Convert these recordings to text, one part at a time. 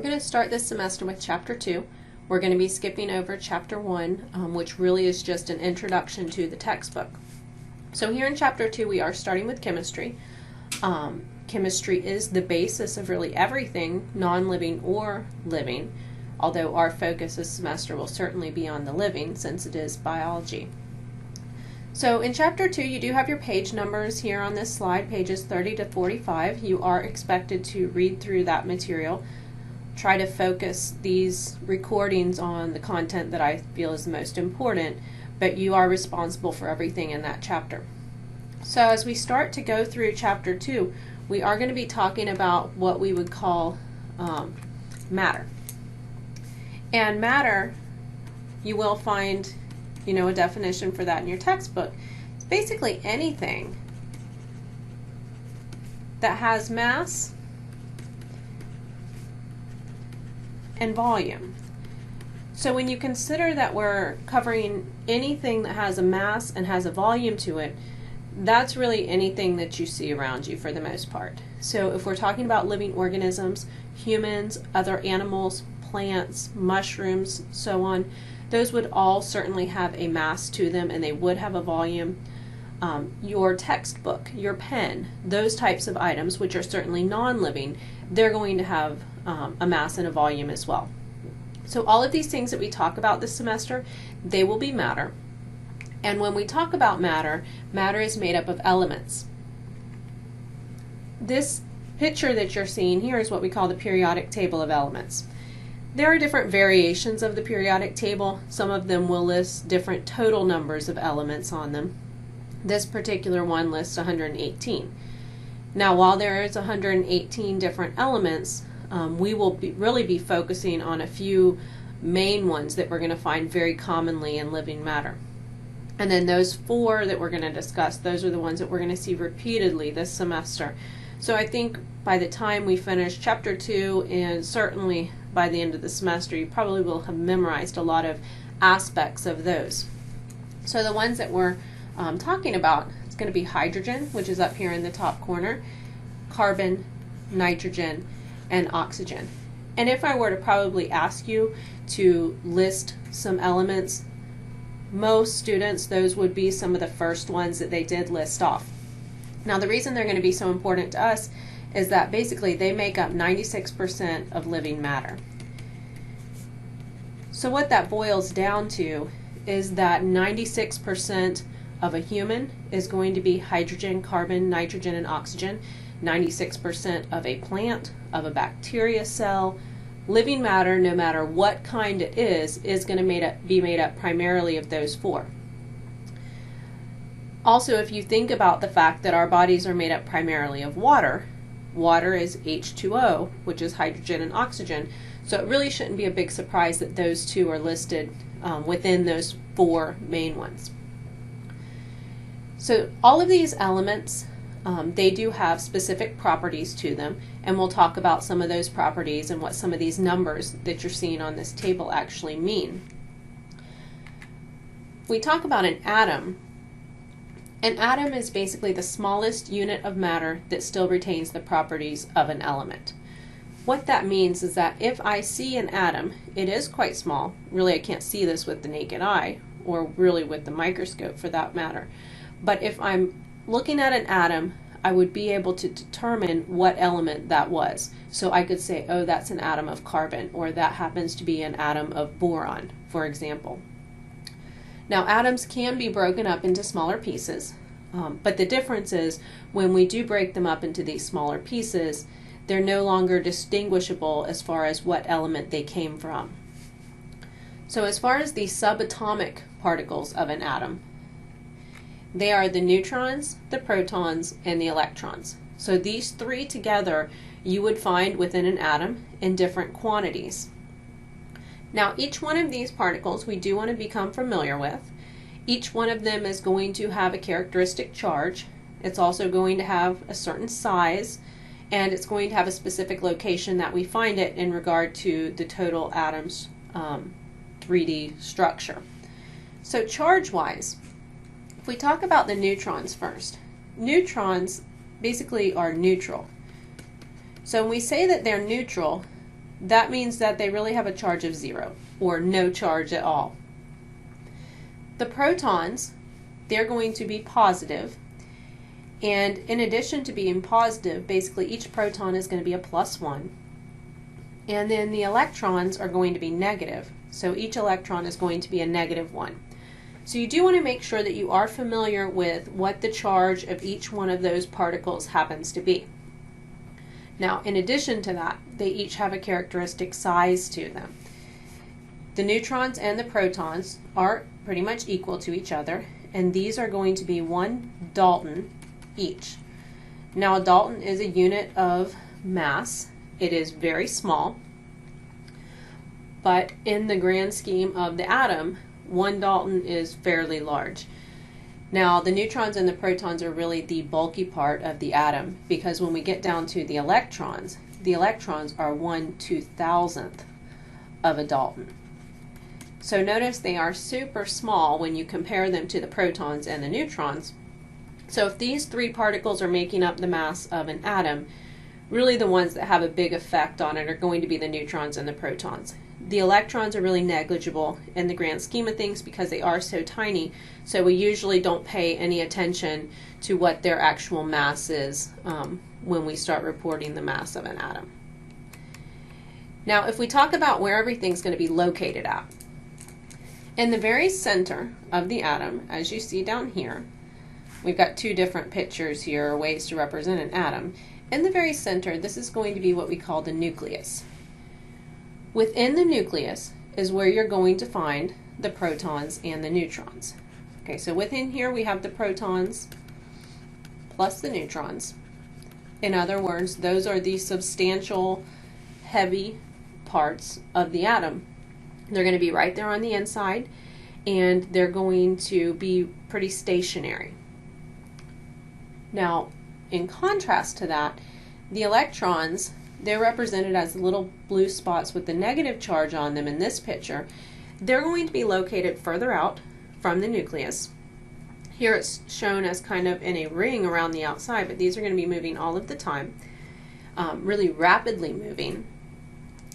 We're going to start this semester with Chapter 2. We're going to be skipping over Chapter 1, which really is just an introduction to the textbook. So here in Chapter 2 we are starting with chemistry. Chemistry is the basis of really everything, non-living or living, although our focus this semester will certainly be on the living since it is biology. So in Chapter 2 you do have your page numbers here on this slide, pages 30 to 45. You are expected to read through that material. Try to focus these recordings on the content that I feel is the most important, but you are responsible for everything in that chapter. So as we start to go through Chapter 2, we are going to be talking about what we would call matter. And matter, you will find a definition for that in your textbook. It's basically anything that has mass and volume. So when you consider that we're covering anything that has a mass and has a volume to it, that's really anything that you see around you for the most part. So if we're talking about living organisms, humans, other animals, plants, mushrooms, so on, those would all certainly have a mass to them and they would have a volume. Your textbook, your pen, those types of items, which are certainly non-living, they're going to have a mass and a volume as well. So all of these things that we talk about this semester, they will be matter. And when we talk about matter, matter is made up of elements. This picture that you're seeing here is what we call the periodic table of elements. There are different variations of the periodic table. Some of them will list different total numbers of elements on them. This particular one lists 118. Now, while there is 118 different elements, we will really be focusing on a few main ones that we're going to find very commonly in living matter. And then those 4 that we're going to discuss, those are the ones that we're going to see repeatedly this semester. So I think by the time we finish Chapter 2, and certainly by the end of the semester, you probably will have memorized a lot of aspects of those. So the ones that we're talking about, it's going to be hydrogen, which is up here in the top corner, carbon, nitrogen, and oxygen. And if I were to probably ask you to list some elements, most students, those would be some of the first ones that they did list off. Now the reason they're going to be so important to us is that basically they make up 96% of living matter. So what that boils down to is that 96% of a human is going to be hydrogen, carbon, nitrogen, and oxygen. 96% of a plant, of a bacteria cell, living matter, no matter what kind it is going to be made up primarily of those 4. Also, if you think about the fact that our bodies are made up primarily of water, water is H2O, which is hydrogen and oxygen, so it really shouldn't be a big surprise that those 2 are listed within those 4 main ones. So all of these elements, they do have specific properties to them, and we'll talk about some of those properties and what some of these numbers that you're seeing on this table actually mean. We talk about an atom. An atom is basically the smallest unit of matter that still retains the properties of an element. What that means is that if I see an atom, it is quite small. Really, I can't see this with the naked eye, or really with the microscope for that matter. But if I'm looking at an atom, I would be able to determine what element that was. So I could say, oh, that's an atom of carbon, or that happens to be an atom of boron, for example. Now, atoms can be broken up into smaller pieces, but the difference is when we do break them up into these smaller pieces, they're no longer distinguishable as far as what element they came from. So as far as the subatomic particles of an atom, they are the neutrons, the protons, and the electrons. So these 3 together you would find within an atom in different quantities. Now each one of these particles we do want to become familiar with. Each one of them is going to have a characteristic charge. It's also going to have a certain size, and it's going to have a specific location that we find it in regard to the total atom's 3D structure. So charge-wise, if we talk about the neutrons first, neutrons basically are neutral. So when we say that they're neutral, that means that they really have a charge of 0 or no charge at all. The protons, they're going to be positive, and in addition to being positive, basically each proton is going to be a +1, and then the electrons are going to be negative, so each electron is going to be a -1. So you do want to make sure that you are familiar with what the charge of each one of those particles happens to be. Now, in addition to that, they each have a characteristic size to them. The neutrons and the protons are pretty much equal to each other, and these are going to be 1 Dalton each. Now, a Dalton is a unit of mass. It is very small, but in the grand scheme of the atom, 1 Dalton is fairly large. Now, the neutrons and the protons are really the bulky part of the atom, because when we get down to the electrons are 1/2000th of a Dalton. So notice they are super small when you compare them to the protons and the neutrons. So if these 3 particles are making up the mass of an atom, really the ones that have a big effect on it are going to be the neutrons and the protons. The electrons are really negligible in the grand scheme of things because they are so tiny, so we usually don't pay any attention to what their actual mass is when we start reporting the mass of an atom. Now, if we talk about where everything's going to be located at, in the very center of the atom, as you see down here, we've got 2 different pictures here, or ways to represent an atom. In the very center, this is going to be what we call the nucleus. Within the nucleus is where you're going to find the protons and the neutrons. Okay, so within here we have the protons plus the neutrons. In other words, those are the substantial, heavy parts of the atom. They're going to be right there on the inside, and they're going to be pretty stationary. Now, in contrast to that, the electrons, they're represented as little blue spots with the negative charge on them in this picture. They're going to be located further out from the nucleus. Here it's shown as kind of in a ring around the outside, but these are going to be moving all of the time, really rapidly moving.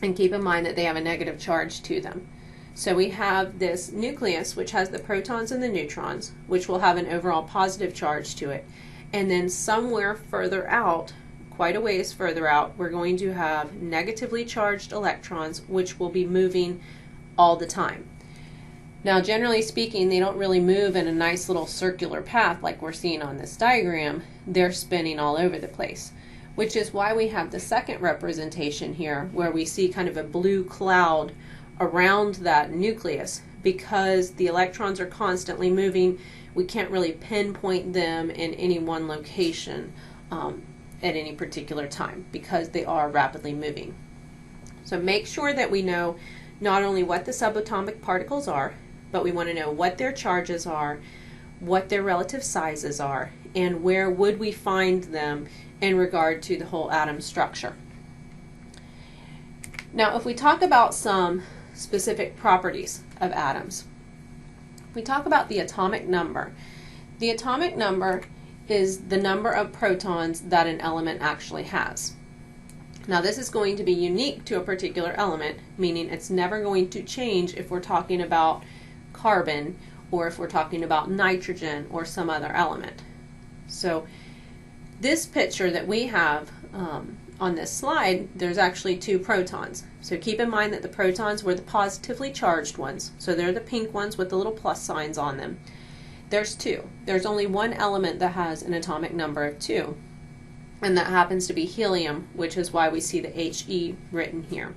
And keep in mind that they have a negative charge to them. So we have this nucleus, which has the protons and the neutrons, which will have an overall positive charge to it. And then somewhere further out, quite a ways further out, we're going to have negatively charged electrons, which will be moving all the time. Now, generally speaking, they don't really move in a nice little circular path like we're seeing on this diagram. They're spinning all over the place, which is why we have the second representation here, where we see kind of a blue cloud around that nucleus. Because the electrons are constantly moving, we can't really pinpoint them in any one location at any particular time, because they are rapidly moving. So make sure that we know not only what the subatomic particles are, but we want to know what their charges are, what their relative sizes are, and where would we find them in regard to the whole atom structure. Now, if we talk about some specific properties of atoms, we talk about the atomic number. The atomic number is the number of protons that an element actually has. Now, this is going to be unique to a particular element, meaning it's never going to change if we're talking about carbon or if we're talking about nitrogen or some other element. So this picture that we have on this slide, there's actually 2 protons. So keep in mind that the protons were the positively charged ones. So they're the pink ones with the little plus signs on them. There's 2. There's only one element that has an atomic number of 2, and that happens to be helium, which is why we see the He written here.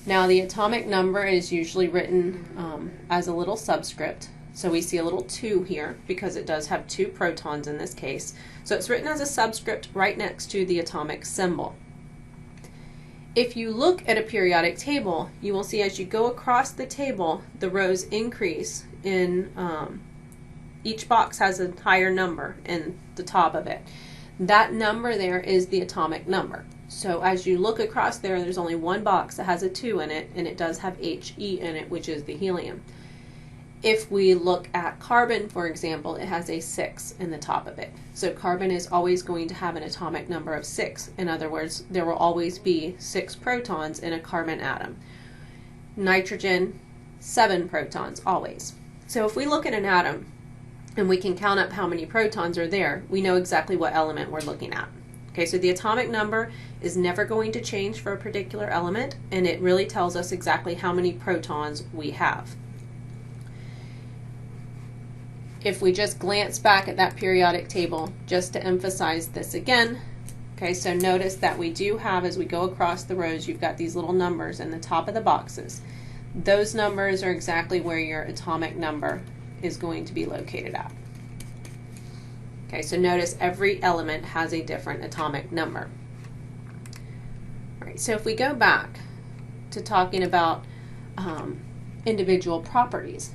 Now, the atomic number is usually written as a little subscript. So we see a little 2 here because it does have 2 protons in this case. So it's written as a subscript right next to the atomic symbol. If you look at a periodic table, you will see as you go across the table, the rows increase in, each box has a higher number in the top of it. That number there is the atomic number. So as you look across there, there's only one box that has a 2 in it, and it does have He in it, which is the helium. If we look at carbon, for example, it has a 6 in the top of it. So carbon is always going to have an atomic number of 6. In other words, there will always be 6 protons in a carbon atom. Nitrogen, 7 protons, always. So if we look at an atom and we can count up how many protons are there, we know exactly what element we're looking at. Okay, so the atomic number is never going to change for a particular element, and it really tells us exactly how many protons we have. If we just glance back at that periodic table, just to emphasize this again, okay, so notice that we do have, as we go across the rows, you've got these little numbers in the top of the boxes. Those numbers are exactly where your atomic number is going to be located at. Okay, so notice every element has a different atomic number. All right, so if we go back to talking about individual properties,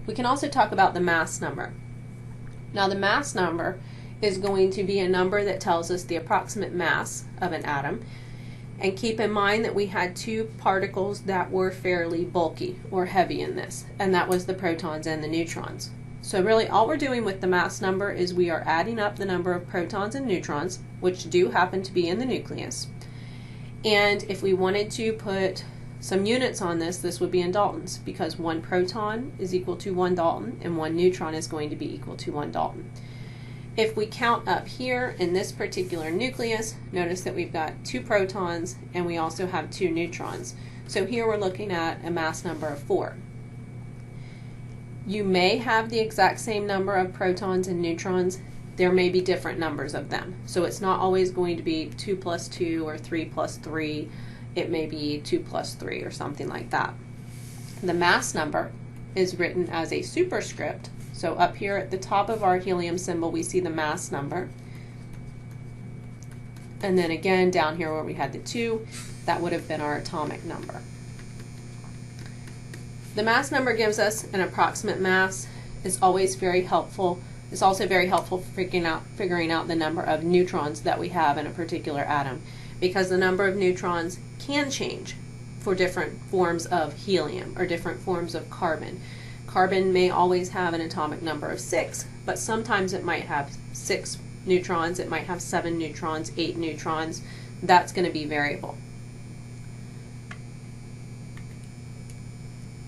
we can also talk about the mass number. Now the mass number is going to be a number that tells us the approximate mass of an atom. And keep in mind that we had 2 particles that were fairly bulky or heavy in this, and that was the protons and the neutrons. So really all we're doing with the mass number is we are adding up the number of protons and neutrons, which do happen to be in the nucleus. And if we wanted to put some units on this, this would be in Daltons, because 1 proton is equal to 1 Dalton and 1 neutron is going to be equal to 1 Dalton. If we count up here in this particular nucleus, notice that we've got 2 protons and we also have 2 neutrons. So here we're looking at a mass number of 4. You may have the exact same number of protons and neutrons. There may be different numbers of them. So it's not always going to be 2 plus 2 or 3 plus 3. It may be 2 plus 3 or something like that. The mass number is written as a superscript. So up here at the top of our helium symbol, we see the mass number. And then again, down here where we had the 2, that would have been our atomic number. The mass number gives us an approximate mass. It's always very helpful. It's also very helpful for figuring out the number of neutrons that we have in a particular atom, because the number of neutrons can change for different forms of helium or different forms of carbon. Carbon may always have an atomic number of 6, but sometimes it might have 6 neutrons, it might have 7 neutrons, 8 neutrons. That's going to be variable.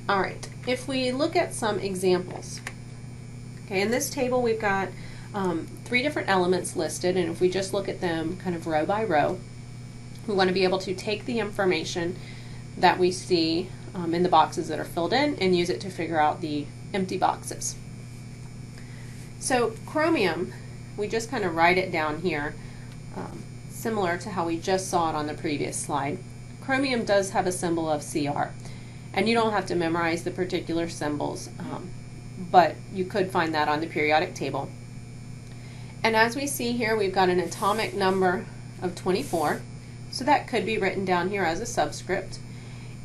All right, if we look at some examples, okay, in this table we've got 3 different elements listed, and if we just look at them kind of row by row, we want to be able to take the information that we see in the boxes that are filled in and use it to figure out the empty boxes. So chromium, we just kind of write it down here, similar to how we just saw it on the previous slide. Chromium does have a symbol of Cr, and you don't have to memorize the particular symbols, but you could find that on the periodic table. And as we see here, we've got an atomic number of 24, so that could be written down here as a subscript.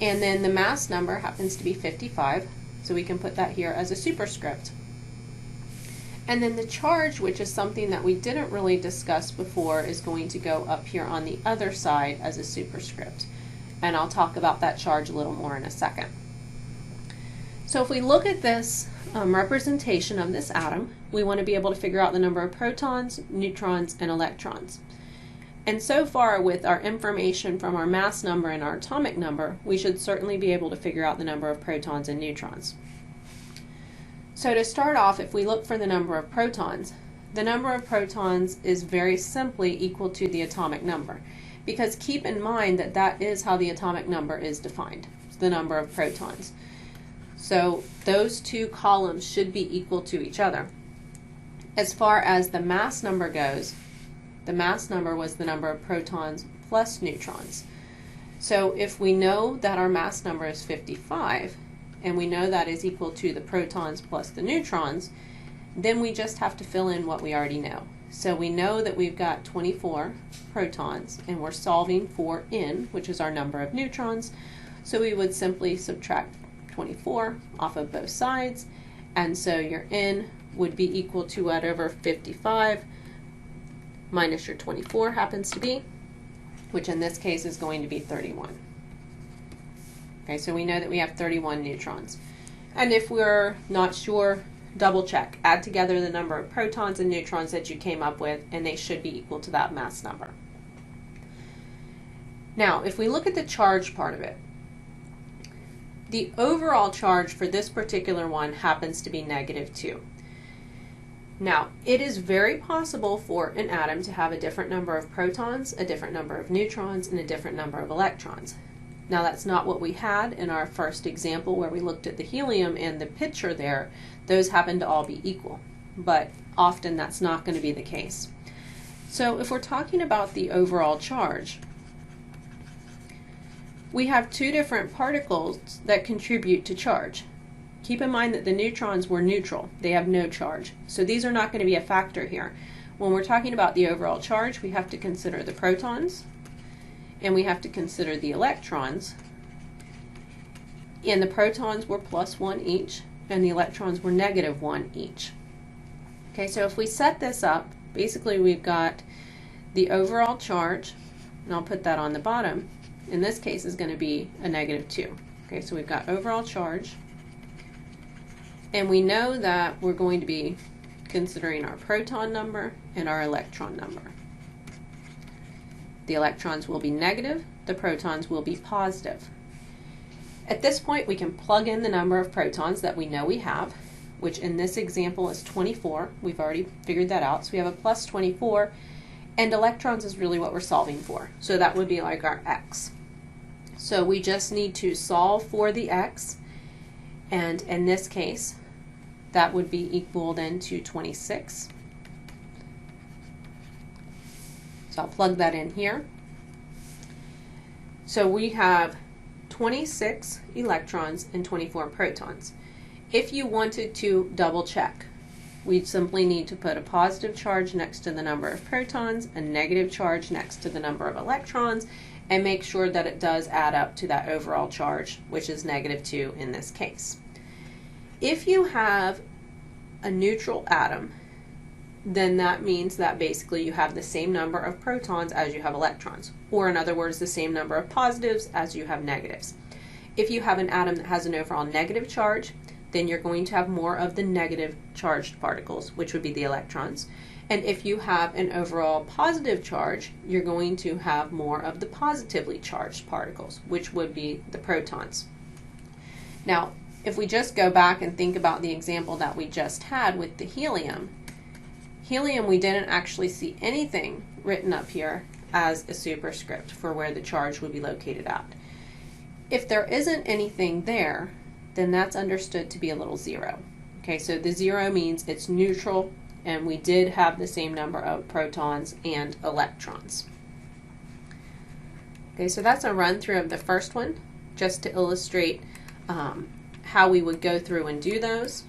And then the mass number happens to be 55, so we can put that here as a superscript. And then the charge, which is something that we didn't really discuss before, is going to go up here on the other side as a superscript. And I'll talk about that charge a little more in a second. So if we look at this representation of this atom, we want to be able to figure out the number of protons, neutrons, and electrons. And so far, with our information from our mass number and our atomic number, we should certainly be able to figure out the number of protons and neutrons. So to start off, if we look for the number of protons, the number of protons is very simply equal to the atomic number, because keep in mind that that is how the atomic number is defined, the number of protons. So those 2 columns should be equal to each other. As far as the mass number goes, the mass number was the number of protons plus neutrons. So if we know that our mass number is 55, and we know that is equal to the protons plus the neutrons, then we just have to fill in what we already know. So we know that we've got 24 protons, and we're solving for n, which is our number of neutrons. So we would simply subtract 24 off of both sides, and so your n would be equal to whatever 55 minus your 24 happens to be, which in this case is going to be 31. Okay, so we know that we have 31 neutrons. And if we're not sure, double check. Add together the number of protons and neutrons that you came up with, and they should be equal to that mass number. Now, if we look at the charge part of it, the overall charge for this particular one happens to be -2. Now, it is very possible for an atom to have a different number of protons, a different number of neutrons, and a different number of electrons. Now, that's not what we had in our first example where we looked at the helium and the picture there. Those happen to all be equal, but often that's not going to be the case. So if we're talking about the overall charge, we have two different particles that contribute to charge. Keep in mind that the neutrons were neutral. They have no charge. So these are not going to be a factor here. When we're talking about the overall charge, we have to consider the protons, and we have to consider the electrons. And the protons were +1 each, and the electrons were -1 each. Okay, so if we set this up, basically we've got the overall charge, and I'll put that on the bottom. In this case is going to be a -2. Okay, so we've got overall charge, and we know that we're going to be considering our proton number and our electron number. The electrons will be negative, the protons will be positive. At this point, we can plug in the number of protons that we know we have, which in this example is 24. We've already figured that out. So we have a +24, and electrons is really what we're solving for. So that would be like our x. So we just need to solve for the x, and in this case, that would be equal then to 26. So I'll plug that in here. So we have 26 electrons and 24 protons. If you wanted to double check, we'd simply need to put a positive charge next to the number of protons, a negative charge next to the number of electrons, and make sure that it does add up to that overall charge, which is -2 in this case. If you have a neutral atom, then that means that basically you have the same number of protons as you have electrons, or in other words, the same number of positives as you have negatives. If you have an atom that has an overall negative charge, then you're going to have more of the negative charged particles, which would be the electrons. And if you have an overall positive charge, you're going to have more of the positively charged particles, which would be the protons. Now, if we just go back and think about the example that we just had with the helium, we didn't actually see anything written up here as a superscript for where the charge would be located at. If there isn't anything there, then that's understood to be a little zero. Okay, so the zero means it's neutral, and we did have the same number of protons and electrons. Okay, so that's a run through of the first one, just to illustrate how we would go through and do those.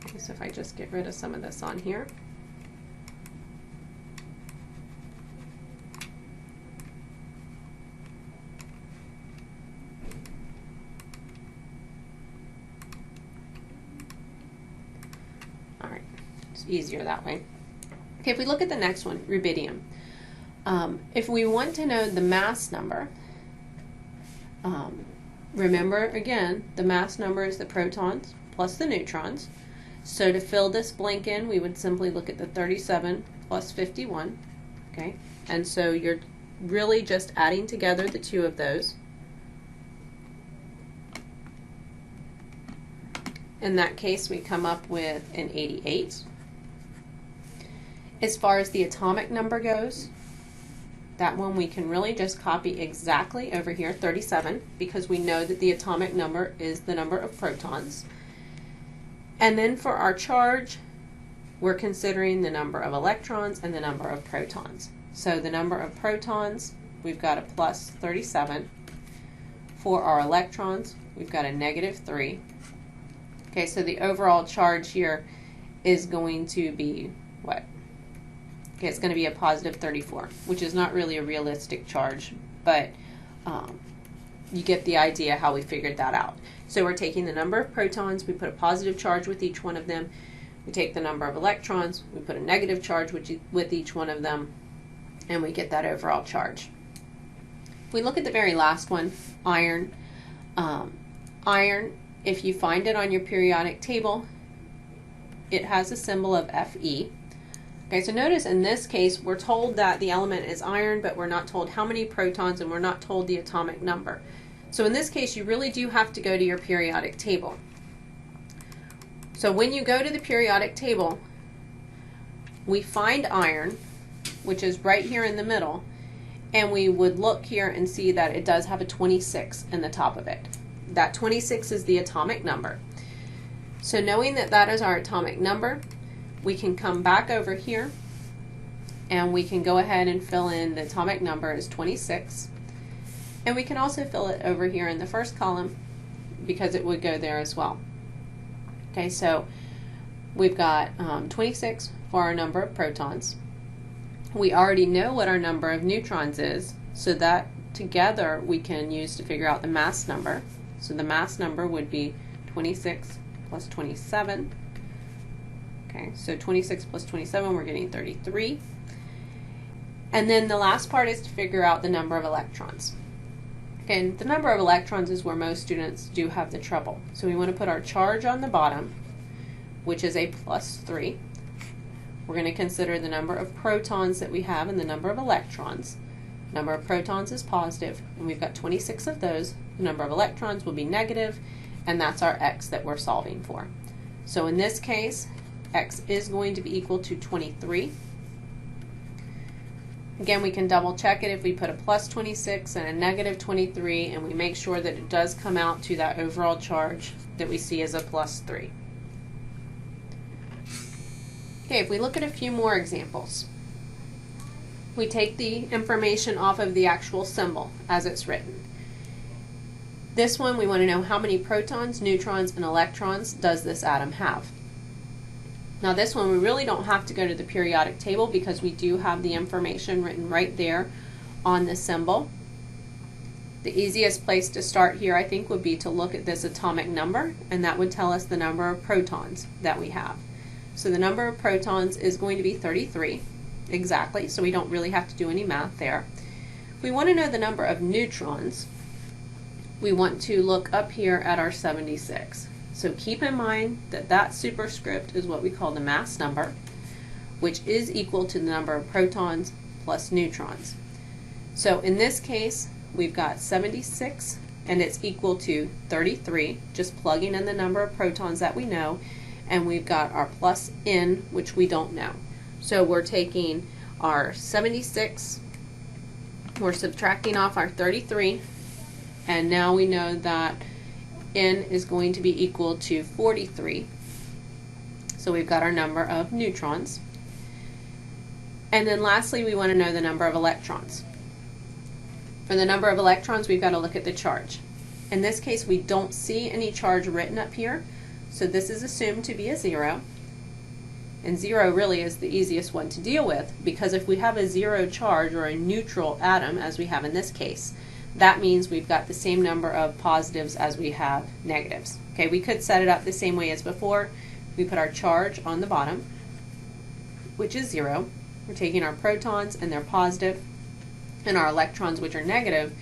Okay, so if I just get rid of some of this on here. All right, it's easier that way. Okay, if we look at the next one, rubidium. If we want to know the mass number, remember again, the mass number is the protons plus the neutrons. So to fill this blank in, we would simply look at the 37 plus 51, okay? And so you're really just adding together the two of those. In that case, we come up with an 88. As far as the atomic number goes, that one we can really just copy exactly over here, 37, because we know that the atomic number is the number of protons. And then for our charge, we're considering the number of electrons and the number of protons. So the number of protons, we've got a plus 37. For our electrons, we've got a -3. Okay, so the overall charge here is going to be what? Okay, it's going to be a positive 34, which is not really a realistic charge, but you get the idea how we figured that out. So we're taking the number of protons, we put a positive charge with each one of them. We take the number of electrons, we put a negative charge with each one of them, and we get that overall charge. If we look at the very last one, iron. Iron If you find it on your periodic table, it has a symbol of Fe. Okay, so notice in this case, we're told that the element is iron, but we're not told how many protons, and we're not told the atomic number. So in this case, you really do have to go to your periodic table. So when you go to the periodic table, we find iron, which is right here in the middle, and we would look here and see that it does have a 26 in the top of it. That 26 is the atomic number. So knowing that that is our atomic number, we can come back over here and we can go ahead and fill in the atomic number as 26. And we can also fill it over here in the first column because it would go there as well. Okay, so we've got 26 for our number of protons. We already know what our number of neutrons is, so that together we can use to figure out the mass number. So the mass number would be 26 plus 27. Okay, so 26 plus 27, we're getting 33. And then the last part is to figure out the number of electrons. And the number of electrons is where most students do have the trouble. So we want to put our charge on the bottom, which is a plus 3. We're going to consider the number of protons that we have and the number of electrons. Number of protons is positive, and we've got 26 of those. The number of electrons will be negative, and that's our x that we're solving for. So in this case, x is going to be equal to 23. Again, we can double check it if we put a plus 26 and a negative 23, and we make sure that it does come out to that overall charge that we see as a plus 3. Okay, if we look at a few more examples, we take the information off of the actual symbol as it's written. This one, we want to know how many protons, neutrons, and electrons does this atom have. Now this one, we really don't have to go to the periodic table because we do have the information written right there on the symbol. The easiest place to start here, I think, would be to look at this atomic number, and that would tell us the number of protons that we have. So the number of protons is going to be 33, exactly, so we don't really have to do any math there. If we want to know the number of neutrons, we want to look up here at our 76. So keep in mind that that superscript is what we call the mass number, which is equal to the number of protons plus neutrons. So in this case, we've got 76, and it's equal to 33, just plugging in the number of protons that we know, and we've got our plus n, which we don't know. So we're taking our 76, we're subtracting off our 33, and now we know that n is going to be equal to 43. So we've got our number of neutrons. And then lastly, we want to know the number of electrons. For the number of electrons, we've got to look at the charge. In this case, we don't see any charge written up here, so this is assumed to be a 0. And 0 really is the easiest one to deal with, because if we have a 0 charge or a neutral atom, as we have in this case, that means we've got the same number of positives as we have negatives. Okay, we could set it up the same way as before. We put our charge on the bottom, which is 0. We're taking our protons, and they're positive, and our electrons, which are negative,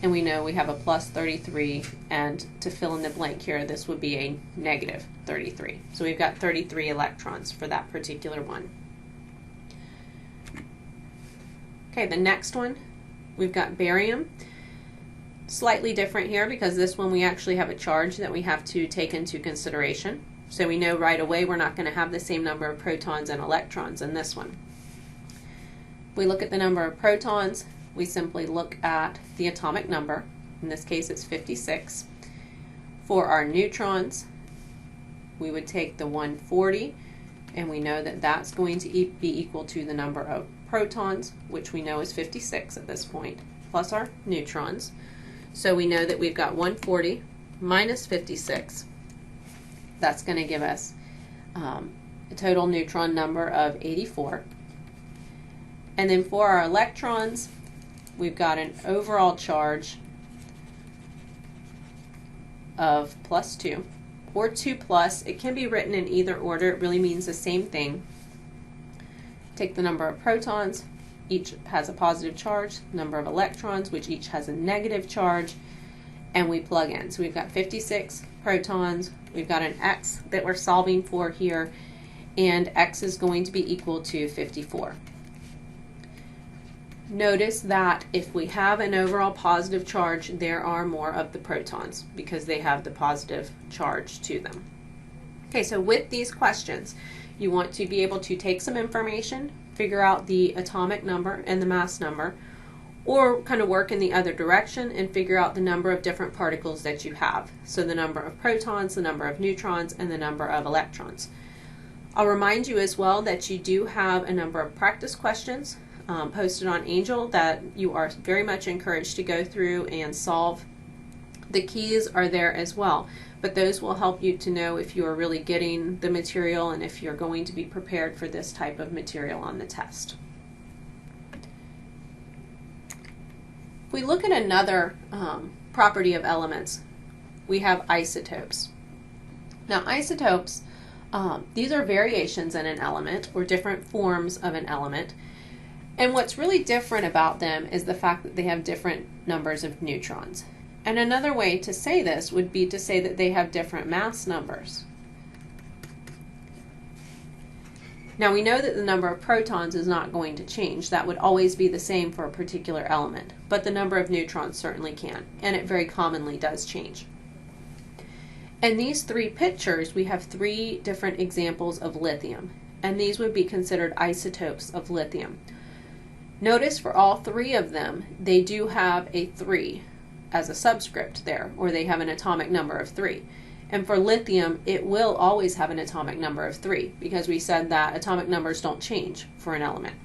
and we know we have a plus 33, and to fill in the blank here, this would be a negative 33. So we've got 33 electrons for that particular one. Okay, the next one, we've got barium. Slightly different here because this one we actually have a charge that we have to take into consideration. So we know right away we're not going to have the same number of protons and electrons in this one. If we look at the number of protons, we simply look at the atomic number. In this case, it's 56. For our neutrons, we would take the 140, and we know that that's going to be equal to the number of protons, which we know is 56 at this point, plus our neutrons. So we know that we've got 140 minus 56. That's going to give us a total neutron number of 84. And then for our electrons, we've got an overall charge of plus 2, or 2 plus. It can be written in either order. It really means the same thing. Take the number of protons, each has a positive charge, number of electrons, which each has a negative charge, and we plug in. So we've got 56 protons, we've got an X that we're solving for here, and X is going to be equal to 54. Notice that if we have an overall positive charge, there are more of the protons because they have the positive charge to them. Okay, so with these questions, you want to be able to take some information, figure out the atomic number and the mass number, or kind of work in the other direction and figure out the number of different particles that you have. So the number of protons, the number of neutrons, and the number of electrons. I'll remind you as well that you do have a number of practice questions posted on Angel that you are very much encouraged to go through and solve. The keys are there as well, but those will help you to know if you are really getting the material and if you're going to be prepared for this type of material on the test. If we look at another property of elements, we have isotopes. Now isotopes, these are variations in an element or different forms of an element. And what's really different about them is the fact that they have different numbers of neutrons. And another way to say this would be to say that they have different mass numbers. Now we know that the number of protons is not going to change. That would always be the same for a particular element. But the number of neutrons certainly can. And it very commonly does change. In these three pictures, we have three different examples of lithium. And these would be considered isotopes of lithium. Notice for all three of them, they do have a 3 as a subscript there, or they have an atomic number of 3. And for lithium, it will always have an atomic number of 3 because we said that atomic numbers don't change for an element.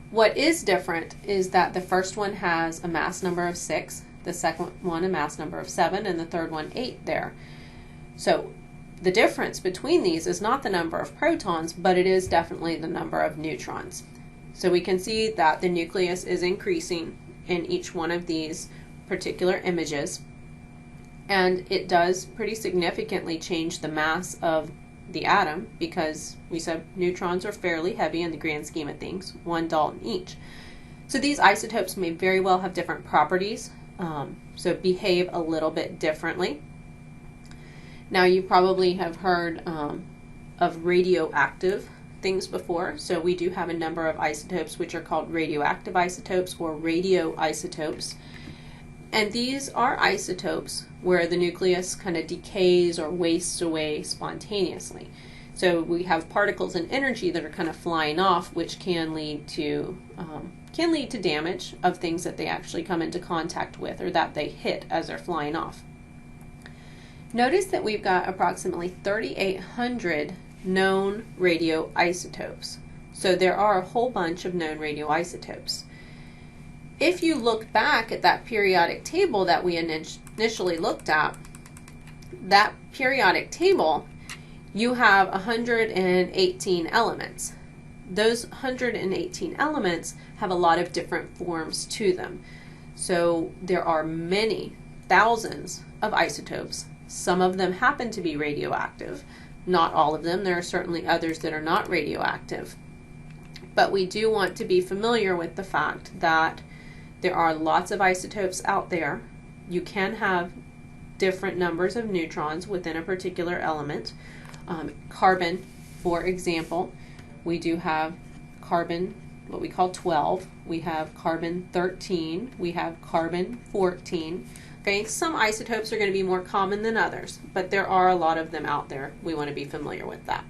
What is different is that the first one has a mass number of 6, the second one a mass number of 7, and the third one 8 there. So the difference between these is not the number of protons, but it is definitely the number of neutrons. So we can see that the nucleus is increasing in each one of these particular images, and it does pretty significantly change the mass of the atom because we said neutrons are fairly heavy in the grand scheme of things, 1 Dalton each. So these isotopes may very well have different properties, so behave a little bit differently. Now you probably have heard of radioactive things before, so we do have a number of isotopes which are called radioactive isotopes or radioisotopes, and these are isotopes where the nucleus kind of decays or wastes away spontaneously. So we have particles and energy that are kind of flying off, which can lead to damage of things that they actually come into contact with or that they hit as they're flying off. Notice that we've got approximately 3,800 known radioisotopes. So there are a whole bunch of known radioisotopes. If you look back at that periodic table that we initially looked at, that periodic table, you have 118 elements. Those 118 elements have a lot of different forms to them. So there are many thousands of isotopes. Some of them happen to be radioactive. Not all of them. There are certainly others that are not radioactive. But we do want to be familiar with the fact that there are lots of isotopes out there. You can have different numbers of neutrons within a particular element. Carbon, for example, we do have carbon, what we call 12. We have carbon 13. We have carbon 14. Okay, some isotopes are going to be more common than others, but there are a lot of them out there. We want to be familiar with that.